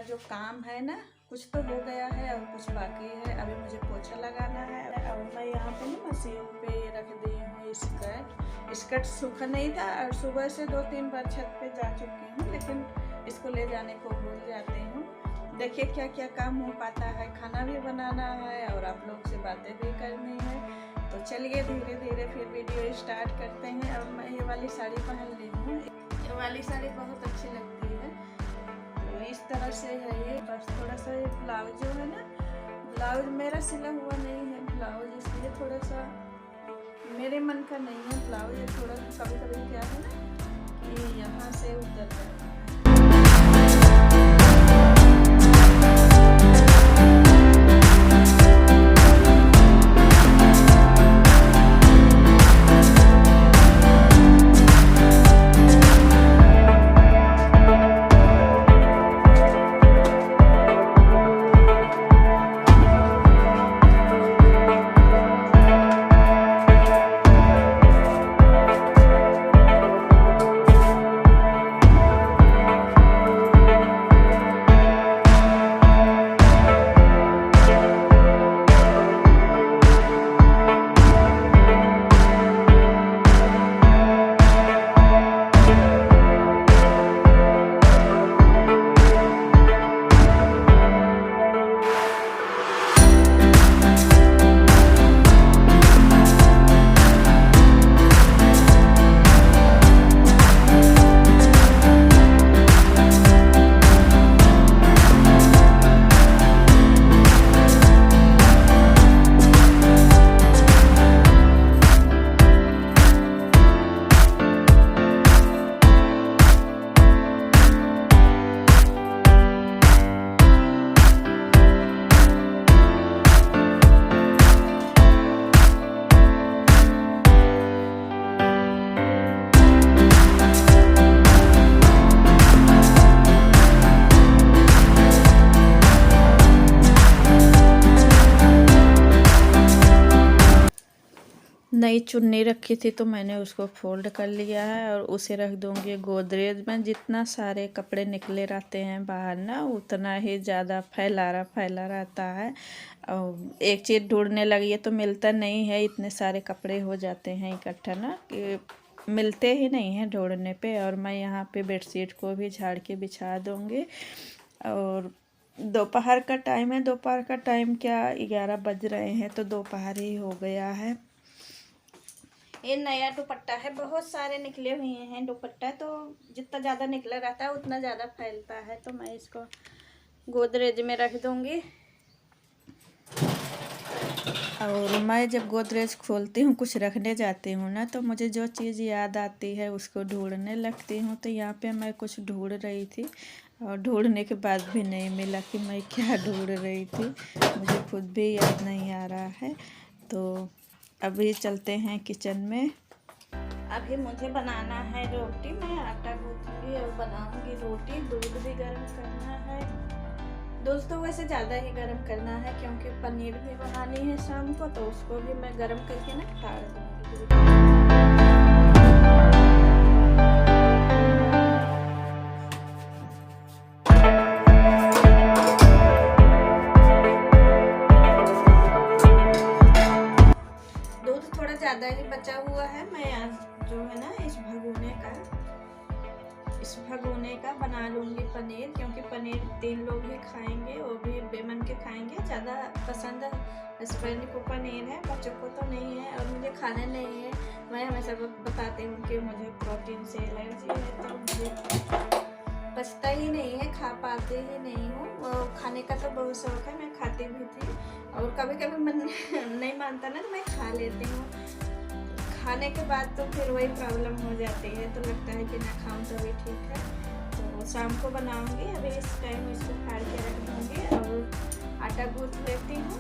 जो काम है ना कुछ तो हो गया है और कुछ बाकी है। अभी मुझे पोछा लगाना है और मैं यहाँ पे ना मशीन पे रख दी हूँ स्कर्ट सूखा नहीं था और सुबह से 2-3 बार छत पे जा चुकी हूँ, लेकिन इसको ले जाने को भूल जाती हूँ। देखिए क्या क्या काम हो पाता है, खाना भी बनाना है और आप लोग से बातें भी करनी है। तो चलिए धीरे धीरे फिर वीडियो स्टार्ट करते हैं। और मैं ये वाली साड़ी पहन ली हूँ, ये वाली साड़ी बहुत अच्छी लगती है। तो इस तरह से है ये, बस थोड़ा सा ये ब्लाउज जो है ना, ब्लाउज मेरा सिला हुआ नहीं है ब्लाउज, इसलिए थोड़ा सा मेरे मन का नहीं है ब्लाउज। ये थोड़ा कभी कभी क्या है ना कि यहाँ से उतर जाता है। नई चुन्नी रखी थी तो मैंने उसको फोल्ड कर लिया है और उसे रख दूंगी गोदरेज में। जितना सारे कपड़े निकले रहते हैं बाहर ना, उतना ही ज़्यादा फैला रहता है। और एक चीज़ ढूंढने लगी है तो मिलता नहीं है, इतने सारे कपड़े हो जाते हैं इकट्ठा ना कि मिलते ही नहीं हैं ढूंढने पे। और मैं यहाँ पे बेडशीट को भी झाड़ के बिछा दूँगी। और दोपहर का टाइम है, दोपहर का टाइम क्या 11 बज रहे हैं, तो दोपहर ही हो गया है। ये नया दुपट्टा है, बहुत सारे निकले हुए हैं दुपट्टा, तो जितना ज़्यादा निकला रहता है उतना ज़्यादा फैलता है। तो मैं इसको गोदरेज में रख दूँगी। और मैं जब गोदरेज खोलती हूँ कुछ रखने जाती हूँ ना, तो मुझे जो चीज़ याद आती है उसको ढूंढने लगती हूँ। तो यहाँ पे मैं कुछ ढूंढ रही थी और ढूंढने के बाद भी नहीं मिला कि मैं क्या ढूंढ रही थी, मुझे खुद भी याद नहीं आ रहा है। तो अभी चलते हैं किचन में। अभी मुझे बनाना है रोटी, मैं आटा गूँथूंगी और बनाऊंगी रोटी। दूध भी गर्म करना है, दूध तो वैसे ज़्यादा ही गर्म करना है क्योंकि पनीर भी बनानी है शाम को, तो उसको भी मैं गर्म करके ना फाड़ दूँगी। ज़्यादा ही बचा हुआ है, मैं आज जो है ना इस भगोने का बना लूँगी पनीर, क्योंकि पनीर 3 लोग ही खाएंगे, वो भी बेमन के खाएंगे। ज़्यादा पसंद हस्बैंड को पनीर है, बच्चों को तो नहीं है और मुझे खाना नहीं है। मैं हमेशा बताती हूँ कि मुझे प्रोटीन से एलर्जी है, तो मुझे बचता ही नहीं है, खा पाते ही नहीं हूँ। और खाने का तो बहुत शौक है, मैं खाती भी थी और कभी कभी मन नहीं मानता ना तो मैं खा लेती हूँ। खाने के बाद तो फिर वही प्रॉब्लम हो जाती है, तो लगता है कि ना खाऊं तो भी ठीक है। तो शाम को बनाऊंगी, अभी इस टाइम इसको फाड़ के रख दूँगी और आटा गूँथ लेती हूँ।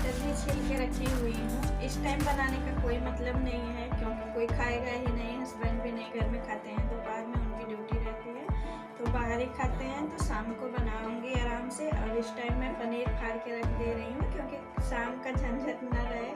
जल्दी छील के रखी हुई हूँ। इस टाइम बनाने का कोई मतलब नहीं है क्योंकि कोई खाएगा ही नहीं, हस्बैंड भी नहीं घर में खाते हैं, दोपहर में उनकी ड्यूटी रहती है तो बाहर ही खाते हैं। तो शाम को बनाऊंगी आराम से। और इस टाइम मैं पनीर फाड़ के रख दे रही हूँ क्योंकि शाम का झंझट ना रहे।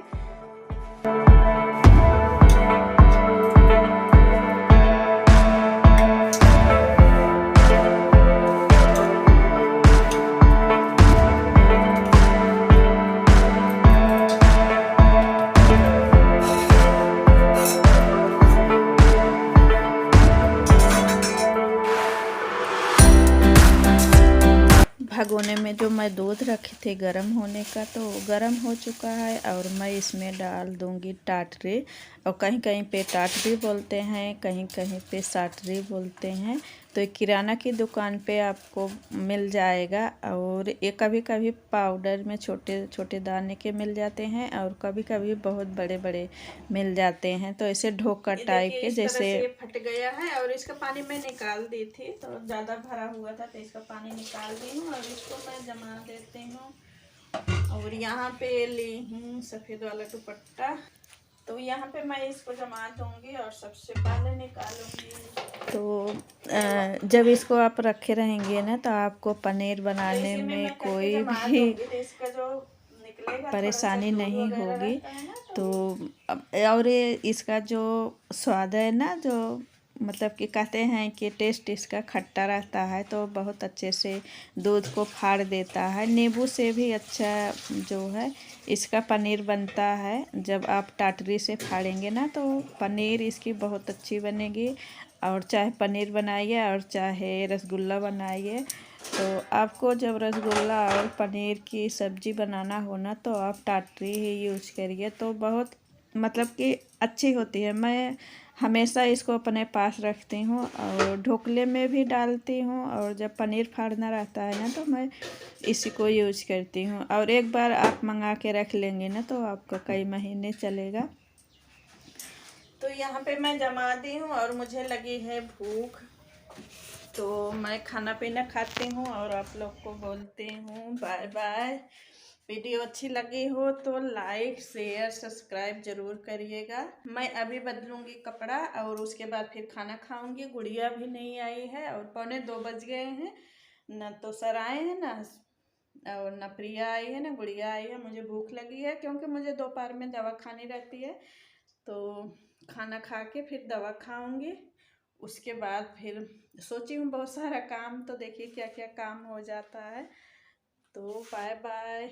थे गरम होने का, तो गरम हो चुका है और मैं इसमें डाल दूंगी टाटरी। और कहीं कहीं पे टाटरी बोलते हैं, कहीं कहीं पे साटरी बोलते हैं। तो ये किराना की दुकान पे आपको मिल जाएगा। और ये कभी कभी पाउडर में छोटे छोटे दाने के मिल जाते हैं और कभी कभी बहुत बड़े बड़े मिल जाते हैं। तो ऐसे ढोका टाइप के जैसे फट गया है और इसका पानी मैं निकाल दी थी, तो ज़्यादा भरा हुआ था तो इसका पानी निकाल दी हूँ और इसको मैं जमा देती हूँ। और यहाँ पे ली हूँ सफ़ेद वाला दुपट्टा, तो यहाँ पे मैं इसको जमा दूंगी और सबसे पहले निकालूंगी। तो जब इसको आप रखे रहेंगे ना, तो आपको पनीर बनाने में कोई भी परेशानी नहीं होगी। तो और ये इसका जो स्वाद है ना, जो मतलब कि कहते हैं कि टेस्ट इसका खट्टा रहता है, तो बहुत अच्छे से दूध को फाड़ देता है। नींबू से भी अच्छा जो है इसका पनीर बनता है। जब आप टाटरी से फाड़ेंगे ना, तो पनीर इसकी बहुत अच्छी बनेगी। और चाहे पनीर बनाइए और चाहे रसगुल्ला बनाइए, तो आपको जब रसगुल्ला और पनीर की सब्ज़ी बनाना हो ना, तो आप टाटरी ही यूज करिए, तो बहुत मतलब कि अच्छी होती है। मैं हमेशा इसको अपने पास रखती हूँ और ढोकले में भी डालती हूँ। और जब पनीर फाड़ना रहता है ना, तो मैं इसी को यूज करती हूँ। और एक बार आप मंगा के रख लेंगे ना, तो आपका कई महीने चलेगा। तो यहाँ पे मैं जमा दी हूँ और मुझे लगी है भूख, तो मैं खाना पीना खाती हूँ और आप लोग को बोलती हूँ बाय बाय। वीडियो अच्छी लगी हो तो लाइक शेयर सब्सक्राइब ज़रूर करिएगा। मैं अभी बदलूँगी कपड़ा और उसके बाद फिर खाना खाऊंगी। गुड़िया भी नहीं आई है और 1:45 बज गए हैं। न तो सर आए हैं ना और न प्रिया आई है, ना गुड़िया आई है। मुझे भूख लगी है क्योंकि मुझे दोपहर में दवा खानी रहती है, तो खाना खा के फिर दवा खाऊंगी। उसके बाद फिर सोची हूँ बहुत सारा काम, तो देखिए क्या क्या काम हो जाता है। तो बाय बाय।